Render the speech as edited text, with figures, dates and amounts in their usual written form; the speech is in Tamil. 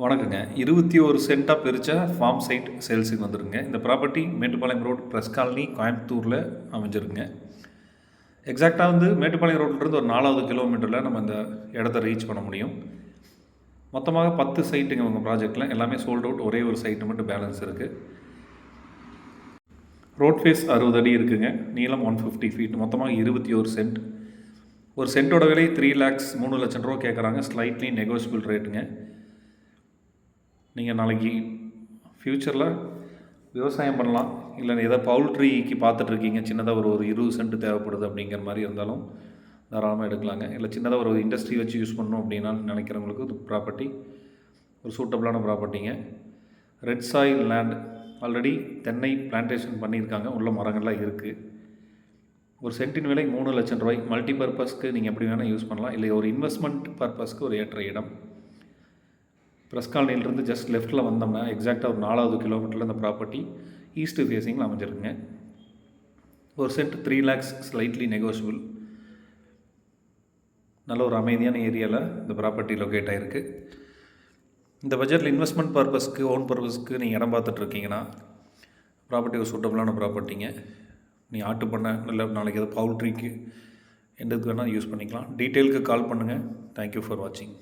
வணக்கங்க. 21 சென்ட்டா பிரிச்ச ஃபார்ம் சைட் சேல்ஸுக்கு வந்துருங்க. இந்த property Mettupalayam road press colony கோயம்புத்தூரில் அமைஞ்சிருக்குங்க. எக்ஸாக்டாக மேட்டுப்பாளையம் ரோட்லேருந்து ஒரு 4வது கிலோமீட்டரில் நம்ம இந்த இடத்த ரீச் பண்ண முடியும். மொத்தமாக 10 சைட்டுங்க உங்கள் ப்ராஜெக்டில். எல்லாமே சோல்ட் அவுட். ஒரே ஒரு சைட்டு மட்டும் பேலன்ஸ் இருக்குது. ரோட் ஃபேஸ் 60 அடி இருக்குங்க. நீளம் 150 ஃபீட். மொத்தமாக 21 சென்ட். ஒரு சென்ட்டோட விலை 3 lakhs 3 லட்சம் ரூபா கேட்குறாங்க. ஸ்லைட்லி நெகோஷியபிள் ரேட்டுங்க. நீங்கள் நாளைக்கு ஃப்யூச்சரில் விவசாயம் பண்ணலாம், இல்லை ஏதோ பவுல்ட்ரிக்கு பார்த்துட்ருக்கீங்க, சின்னதாக ஒரு 20 சென்ட் தேவைப்படுது அப்படிங்கிற மாதிரி இருந்தாலும் தாராளமாக எடுக்கலாங்க. இல்லை சின்னதாக ஒரு இண்டஸ்ட்ரி வச்சு யூஸ் பண்ணணும் அப்படின்னா நினைக்கிறவங்களுக்கு இது ப்ராப்பர்ட்டி ஒரு சூட்டபிளான ப்ராப்பர்ட்டிங்க. Red soil land. ஆல்ரெடி தென்னை பிளான்டேஷன் பண்ணியிருக்காங்க. உள்ள மரங்கள்லாம் இருக்குது. ஒரு சென்ட்டின் விலை 3 லட்சம் ரூபாய். மல்டி பர்பஸ்க்கு நீங்கள் எப்படி வேணால் யூஸ் பண்ணலாம். இல்லை ஒரு இன்வெஸ்ட்மெண்ட் பர்பஸ்க்கு ஒரு ஏற்ற இடம். பிரஸ் காலனியிலிருந்து ஜஸ்ட் லெஃப்ட்டில் வந்தோம்னா எக்ஸாக்டாக ஒரு 4வது கிலோமீட்டரில் இந்த ப்ராப்பர்ட்டி ஈஸ்ட் ஃபேஸிங்கில் அமைஞ்சிருக்குங்க. ஒரு சென்ட் 3 lakhs ஸ்லைட்லி நெகோஷியபிள். நல்ல ஒரு அமைதியான ஏரியாவில் இந்த ப்ராப்பர்ட்டி லொக்கேட் ஆகிருக்கு. இந்த பட்ஜெட்டில் இன்வெஸ்ட்மெண்ட் பர்பஸ்க்கு ஓன் பர்பஸ்க்கு நீங்கள் இடம் பார்த்துட்ருக்கீங்கன்னா ப்ராப்பர்ட்டி ஒரு சூட்டபிளான ப்ராப்பர்ட்டிங்க. நீ ஆட்டு பண்ண இல்லை நாளைக்கு எதாவது பவுல்ட்ரிக்கு எந்ததுக்கு வேணால் யூஸ் பண்ணிக்கலாம். டீட்டெயிலுக்கு கால் பண்ணுங்கள். தேங்க்யூ ஃபார் வாட்சிங்.